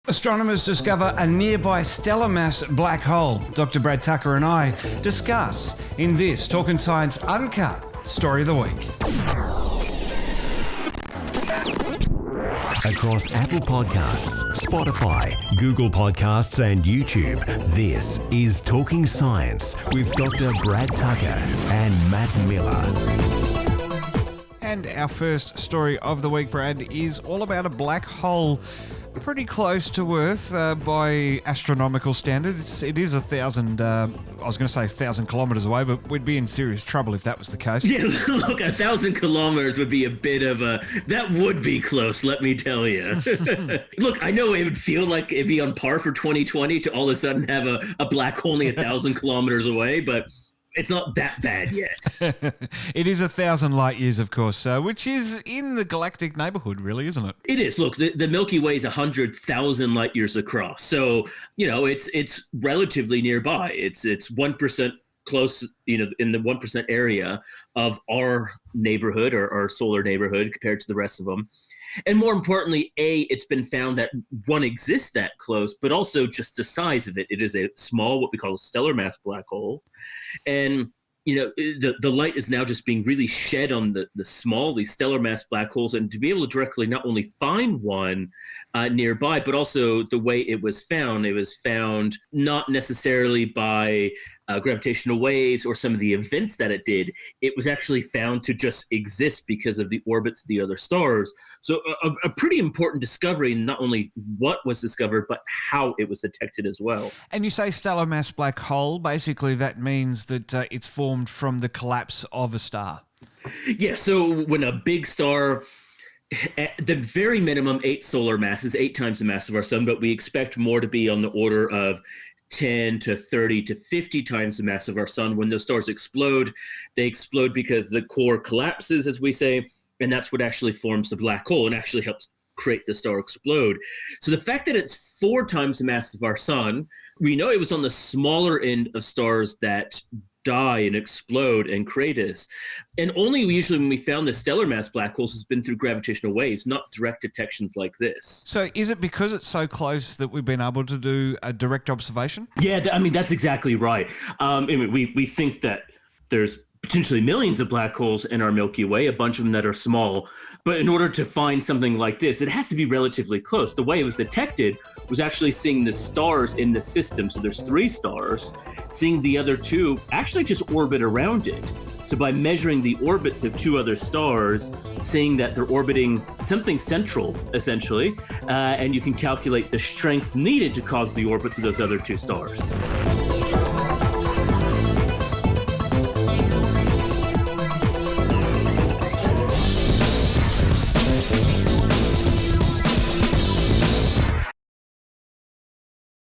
Astronomers discover a nearby stellar mass black hole. Dr. Brad Tucker and I discuss in this Talkin' Science Uncut Story of the Week. Across Apple Podcasts, Spotify, Google Podcasts and YouTube, this is Talking Science with Dr. Brad Tucker and Matt Miller. And our first story of the week, Brad, is all about a black hole pretty close to Earth by astronomical standards. It is 1,000, I was going to say 1,000 kilometres away, but we'd be in serious trouble if that was the case. Yeah, look, 1,000 kilometers would be a bit of a, that would be close, let me tell you. Look, I know it would feel like it'd be on par for 2020 to all of a sudden have a black hole only 1,000 kilometers away, but it's not that bad yet. It is 1,000 light years, of course, which is in the galactic neighborhood, really, isn't it? It is. Look, the Milky Way is 100,000 light years across. So, it's relatively nearby. It's 1% close, in the 1% area of our neighborhood or our solar neighborhood compared to the rest of them. And more importantly, it's been found that one exists that close, but also just the size of it. It is a small, what we call a stellar mass black hole. And, the light is now just being really shed on these stellar mass black holes. And to be able to directly not only find one nearby, but also the way it was found not necessarily by gravitational waves or some of the events that it did. It was actually found to just exist because of the orbits of the other stars. So a pretty important discovery, not only what was discovered, but how it was detected as well. And you say stellar mass black hole, basically that means that it's formed from the collapse of a star. Yeah, so when a big star, at the very minimum 8 solar masses, 8 times the mass of our sun, but we expect more to be on the order of 10 to 30 to 50 times the mass of our sun. When those stars explode, they explode because the core collapses, as we say, and that's what actually forms the black hole and actually helps create the star explode. So the fact that it's 4 times the mass of our sun, we know it was on the smaller end of stars that die and explode and create us. And only usually when we found the stellar mass black holes has been through gravitational waves, not direct detections like this. So is it because it's so close that we've been able to do a direct observation? Yeah, that's exactly right. We think that there's potentially millions of black holes in our Milky Way, a bunch of them that are small. But in order to find something like this, it has to be relatively close. The way it was detected was actually seeing the stars in the system. So there's 3 stars, seeing the other 2 actually just orbit around it. So by measuring the orbits of 2 other stars, seeing that they're orbiting something central, essentially, and you can calculate the strength needed to cause the orbits of those other 2 stars.